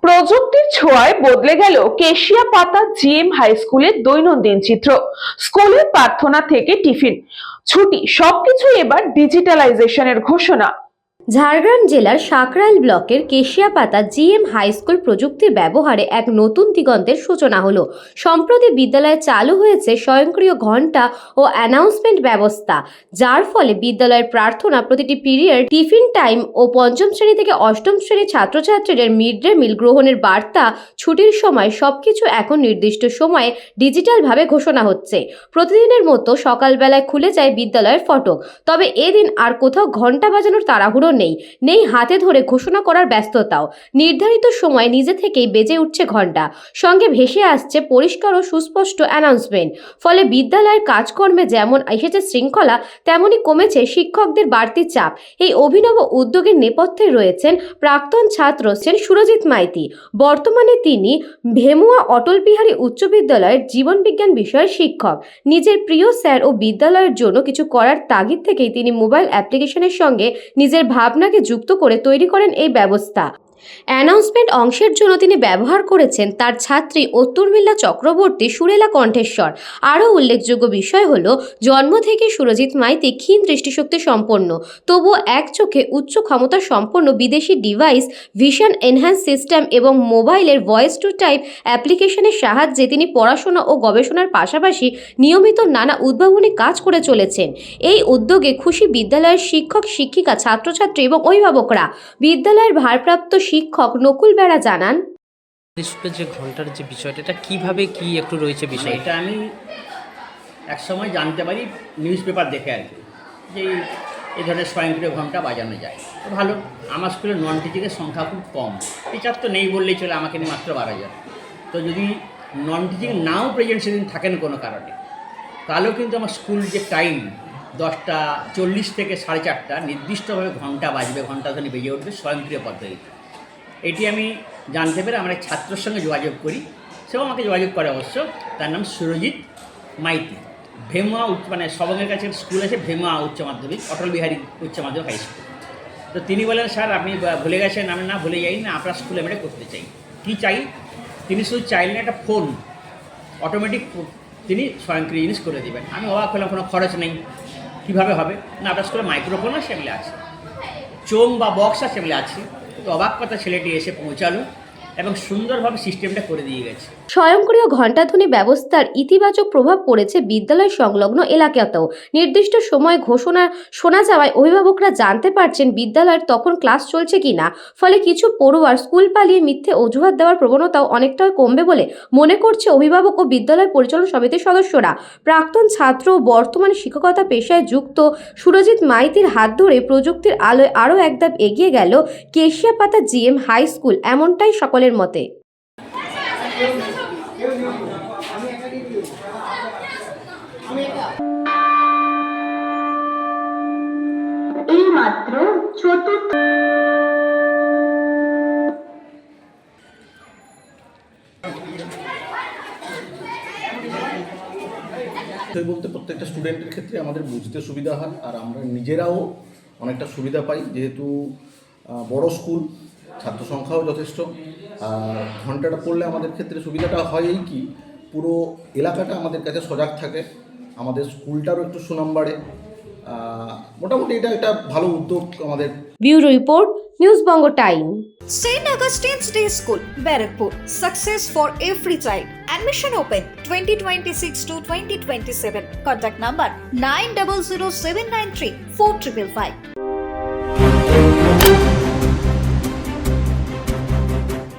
প্রযুক্তির ছোঁয়ায় বদলে গেল কেশিয়াপাতা জিএম হাই স্কুলের দৈনন্দিন চিত্র। স্কুলের প্রার্থনা থেকে টিফিন, ছুটি সবকিছু এবার ডিজিটালাইজেশনের ঘোষণা। ঝাড়গ্রাম জেলার সাকরাইল ব্লকের কেশিয়াপাতা জিএম হাই স্কুল প্রযুক্তির ব্যবহারে এক নতুন দিগন্তের সূচনা হলো। সম্প্রতি বিদ্যালয়ে চালু হয়েছে স্বয়ংক্রিয় ঘণ্টা ও অ্যানাউন্সমেন্ট ব্যবস্থা, যার ফলে বিদ্যালয়ের প্রার্থনা, প্রতিটি পিরিয়ড, টিফিন টাইম ও পঞ্চম শ্রেণী থেকে অষ্টম শ্রেণীর ছাত্রছাত্রীদের মিড ডে মিল গ্রহণের বার্তা, ছুটির সময় সবকিছু এখন নির্দিষ্ট সময়ে ডিজিটালভাবে ঘোষণা হচ্ছে। প্রতিদিনের মতো সকালবেলায় খুলে যায় বিদ্যালয়ের ফটক, তবে এদিন আর কোথাও ঘণ্টা বাজানোর তাড়াহুড়ো নেই হাতে ধরে ঘোষণা করার ব্যস্ততাও। নির্ধারিত সময় নিজে থেকেই বেজে উঠছে ঘণ্টা, সঙ্গে ভেসে আসছে পরিষ্কার ও সুস্পষ্ট অ্যানাউন্সমেন্ট। ফলে বিদ্যালয়ের কাজকর্মে যেমন এসেছে শৃঙ্খলা, তেমনই কমেছে শিক্ষকদের বাড়তি চাপ। এই অভিনব উদ্যোগের নেপথ্যে রয়েছেন প্রাক্তন ছাত্র সুরজিৎ মাইতি। বর্তমানে তিনি ভেমুয়া অটল বিহারী উচ্চ বিদ্যালয়ের জীবনবিজ্ঞান বিষয়ের শিক্ষক। নিজের প্রিয় স্যার ও বিদ্যালয়ের জন্য কিছু করার তাগিদ থেকেই তিনি মোবাইল অ্যাপ্লিকেশনের সঙ্গে নিজের ভাবনাকে যুক্ত করে তৈরি করেন এই ব্যবস্থা। অ্যানাউন্সমেন্ট অংশের জন্য তিনি ব্যবহার করেছেন তার ছাত্রী উত্তরমিল্লা চক্রবর্তী সুরেলা কণ্ঠেশ্বর। আরও উল্লেখযোগ্য বিষয় হলো, জন্ম থেকে সুরজিৎ মাইতি ক্ষীণ দৃষ্টিশক্তি সম্পন্ন, তবুও এক চোখে উচ্চ ক্ষমতা সম্পন্ন বিদেশি ডিভাইস, ভিশন এনহ্যান্স সিস্টেম এবং মোবাইলের ভয়েস টু টাইপ অ্যাপ্লিকেশনের সাহায্যে তিনি পড়াশোনা ও গবেষণার পাশাপাশি নিয়মিত নানা উদ্ভাবনী কাজ করে চলেছেন। এই উদ্যোগে খুশি বিদ্যালয়ের শিক্ষক, শিক্ষিকা, ছাত্রছাত্রী এবং অভিভাবকরা। বিদ্যালয়ের ভারপ্রাপ্ত শিক্ষক নকুল বেড়া জানান, যে ঘন্টার যে বিষয়টা, এটা কিভাবে কি একটু রয়েছে বিষয়? এটা আমি একসময় জানতে পারি নিউজ পেপার দেখে আর কি, যে এই ধরনের স্বয়ংক্রিয় ঘন্টা বাজানো যায়। তো ভালো, আমার স্কুলে নন টিচিংয়ের সংখ্যা খুব কম, টিচার তো নেই বললেই চলে, আমাকে নিয়ে মাত্র 12 জন। তো যদি নন টিচিং নাও প্রেজেন্ট সেদিন থাকেন কোনো কারণে, তাহলেও কিন্তু আমার স্কুল যে টাইম 10:40 থেকে 4:30 নির্দিষ্টভাবে ঘন্টা বাজবে, ঘন্টা ধরে বেজে উঠবে স্বয়ংক্রিয় পদ্ধতিতে। এটি আমি জানতে পেরে আমার এক ছাত্রের সঙ্গে যোগাযোগ করি, সেও আমাকে যোগাযোগ করে অবশ্য। তার নাম সুরজিৎ মাইতি। ভেমুয়া মানে সবঙ্গের কাছে স্কুল আছে, ভেমুয়া উচ্চ মাধ্যমিক, অটল বিহারী উচ্চ মাধ্যমিক হাই স্কুল। তো তিনি বলেন, স্যার আপনি ভুলে গেছেন। আমি না ভুলে যাই না, আপনার স্কুলে আমি করতে চাই। কী চাই? তিনি শুধু চাইলেন একটা ফোন, অটোমেটিক তিনি স্বয়ংক্রিয় জিনিস করে দেবেন। আমি অবাক হলাম, কোনো খরচ নেই, কীভাবে হবে? না, আপনার স্কুলে মাইক্রোফোন আছে, সেগুলো আছে, চোং বা বক্স আছে, সেগুলো আছে। তো অবাক কথা, ছেলেটি এসে পৌঁছালো এবং সুন্দরভাবে সিস্টেমটা করে দিয়ে গেছে। স্বয়ংক্রিয় ঘণ্টাধ্বনি ব্যবস্থার ইতিবাচক প্রভাব পড়েছে বিদ্যালয় সংলগ্ন এলাকাতেও। নির্দিষ্ট সময় ঘোষণা শোনা যাওয়ায় অভিভাবকরা জানতে পারছেন বিদ্যালয়ের তখন ক্লাস চলছে কিনা। ফলে কিছু পড়ুয়ার স্কুল পালিয়ে মিথ্যে অজুহাত দেওয়ার প্রবণতাও অনেকটাই কমবে বলে মনে করছে অভিভাবক ও বিদ্যালয় পরিচালনা সমিতির সদস্যরা। প্রাক্তন ছাত্র ও বর্তমানে শিক্ষকতা পেশায় যুক্ত সুরজিৎ মাইতির হাত ধরে প্রযুক্তির আলোয় আরও এক ধাপ এগিয়ে গেল কেশিয়াপাতা জিএম হাই স্কুল, এমনটাই সকলের মতে। এই মাত্র চতুর্থ বলতে প্রত্যেকটা স্টুডেন্টের ক্ষেত্রে আমাদের বুঝতে সুবিধা হয়, আর আমরা নিজেরাও অনেকটা সুবিধা পাই, যেহেতু বড় স্কুল, ছাত্র সংখ্যাও যথেষ্ট। আর ঘন্টাটা পড়লে আমাদের ক্ষেত্রে সুবিধাটা হয় এই কি, পুরো এলাকাটা আমাদের কাছে সজাগ থাকে, আমাদের স্কুলটারও একটু সুনাম বাড়ে। মোটামুটি এটা একটা ভালো উদ্যোগ আমাদের। Bureau report, news Banga time. St. Augustine's Day School, Barrackpur. Success for every child. Admission open 2026 to 2027. Contact number 900793 4555.